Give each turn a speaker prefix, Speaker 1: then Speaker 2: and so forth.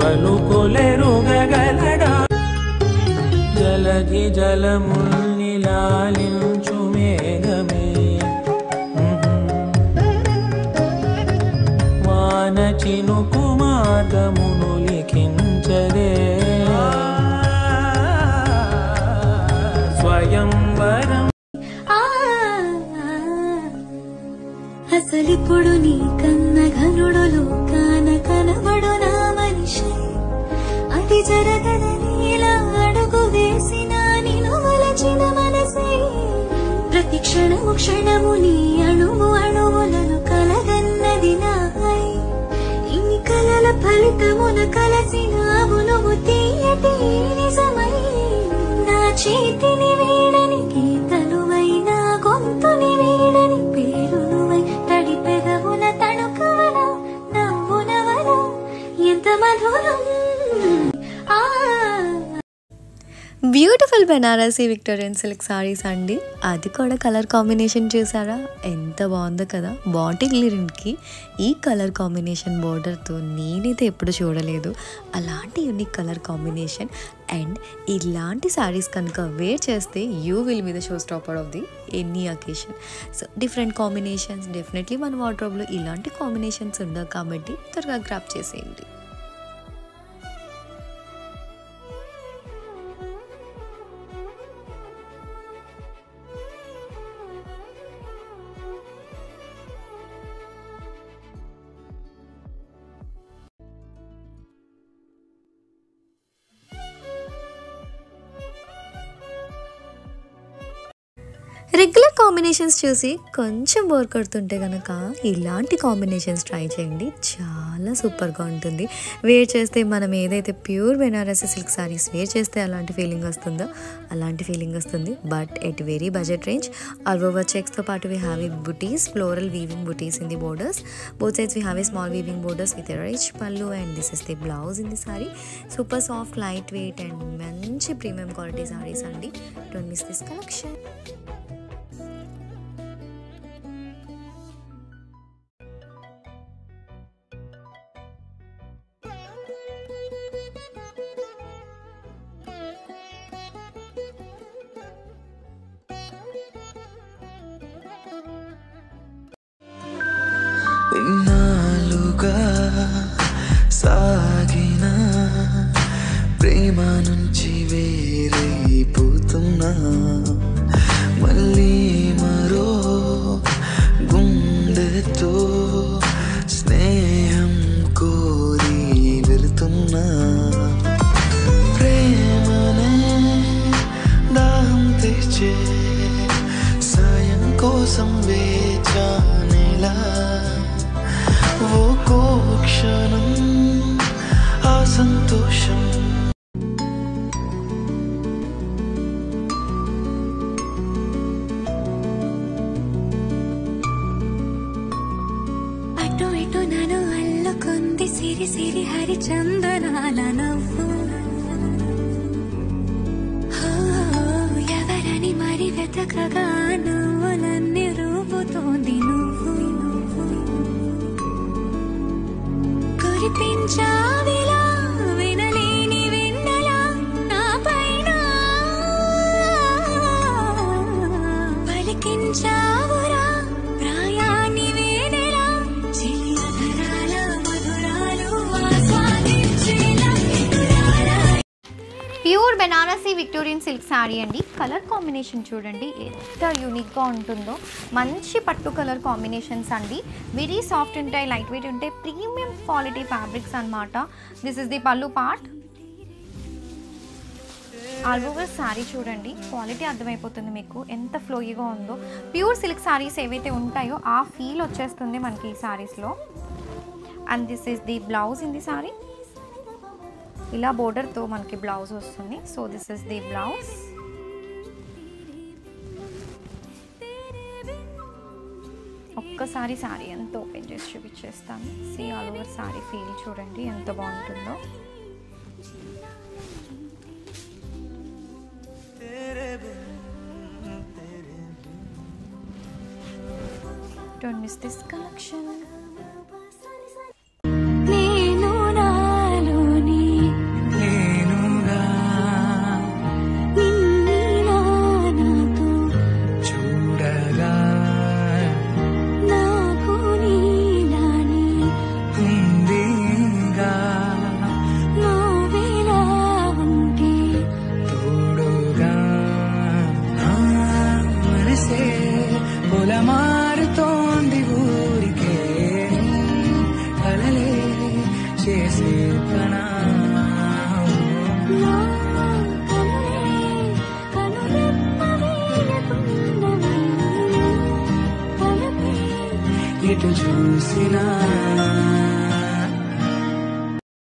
Speaker 1: పలుకులెరుగగలడా జలధి జలముల్ని లాలించు మేఘమే వాన చినుకు మార్గమును లిఖించదే స్వయంవరం
Speaker 2: అసలిప్పుడు నీ కన్న ఘనుడు లోకాన కనబడు నా మనిషి అది జరగదని ఇలా అడుగు వేసిన నిన్ను వలచిన మనసే ప్రతి క్షణము క్షణము నీ అణువు అణువులను కలగన్నది నాయ్ ఇన్ని కలల ఫలితమున కలసినావు నువ్వు తీయటి నిజమై నా చేతిని వీడని గీతలువై నా గొంతుని వీడని పేరునువై తడి పెదవుల తణుకవన నవ్వునవన ఎంత మధురం
Speaker 3: beautiful Banarasi Victorian silk saris అండి. అది కూడా కలర్ కాంబినేషన్ చూసారా, ఎంత బాగుందో కదా. బాటిక్ గ్లిరింగ్కి ఈ కలర్ కాంబినేషన్ బోర్డర్తో నేనైతే ఎప్పుడు చూడలేదు. అలాంటి యూనిక్ కలర్ కాంబినేషన్ అండ్ ఇలాంటి సారీస్ కనుక వేర్ చేస్తే you will be the show stopper of the any occasion. So different combinations definitely మన వార్డ్రోబ్లో ఇలాంటి కాంబినేషన్స్ ఉండవు కాబట్టి త్వరగా గ్రాప్ చేసేయండి. రెగ్యులర్ కాంబినేషన్స్ చూసి కొంచెం బోర్ కొడుతుంటే కనుక ఇలాంటి కాంబినేషన్స్ ట్రై చేయండి, చాలా సూపర్గా ఉంటుంది. వేర్ చేస్తే మనం ఏదైతే pure Banarasi silk saris wear చేస్తే అలాంటి ఫీలింగ్ వస్తుందో అలాంటి ఫీలింగ్ వస్తుంది. But at very budget range. All over చెక్స్తో పాటు we have a butis, floral weaving butis in the borders. Both sides we have a small weaving borders with a rich pallu and this is the blouse in the sari. Super soft, light weight and మంచి premium quality saris అండి. Don't miss this collection.
Speaker 1: ఇన్నాళ్ళుగా సాగిన ప్రేమ నుంచి వేరైపోతున్నా, మళ్ళీ మరో గుండెతో స్నేహం కోరి వెళుతున్నా. ప్రేమనే దాహం తెచ్చే సాయం కోసం వేచానేలా ఒక్కో క్షణం ఆ సంతోషం.
Speaker 2: అటు ఇటు నన్ను అల్లుకుంది సిరి సిరి హరి చందనాల నవ్వు. ఎవరని మరి వెతకగా నువ్వు నన్ను రూపుతోంది నువ్వు. కురిపించావిలా వినలేని వెన్నెలా నా పైన, పలికించావురా ప్రాయాన్ని వేనెలా చిలియధరాల మధురాలు ఆస్వాదించేలా.
Speaker 4: Pure Banarasi Victorian silk sari అండి. కలర్ కాంబినేషన్ చూడండి ఎంత యూనిక్గా ఉంటుందో. మంచి పట్టు కలర్ కాంబినేషన్స్ అండి. వెరీ సాఫ్ట్ ఉంటాయి, లైట్ వెయిట్ ఉంటాయి, ప్రీమియం క్వాలిటీ ఫ్యాబ్రిక్స్ అనమాట. This is the pallu part. All over sari చూడండి, క్వాలిటీ అర్థమైపోతుంది మీకు ఎంత ఫ్లోయిగా ఉందో. ప్యూర్ సిల్క్ శారీస్ ఏవైతే ఉంటాయో ఆ ఫీల్ వచ్చేస్తుంది మనకి ఈ శారీస్లో. And this is the blouse in the sari. ఇలా బోర్డర్తో మనకి బ్లౌజ్ వస్తుంది. So this is the blouse. ఒక్కసారి శారీ ఎంత ఓపెన్ చేసి చూపించేస్తాను. See all over sari feel చూడండి ఎంత బాగుంటుందో. Don't miss this collection.
Speaker 2: నేను నాలోని
Speaker 1: ఎటు చూసినా